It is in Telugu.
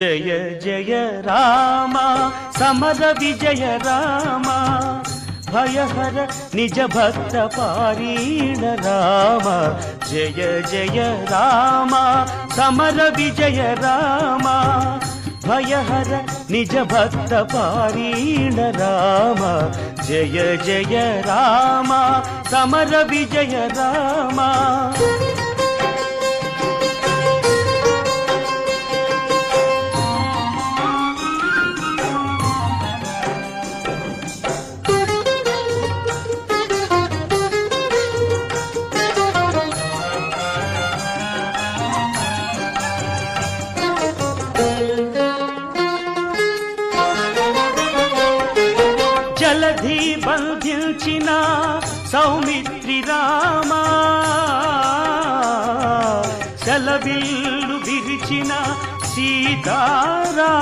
జయ జయ రామ సమర విజయ రామ భయహర నిజ భక్త పారీణ రామ జయ జయ రామ సమర విజయ రామ భయహర నిజ భక్త పారీణ రామ జయ జయ రామ సమర విజయ రామ జలధి బంధించిన సౌమిత్రి రామ శలబిల్లు విరిచిన సీతారామ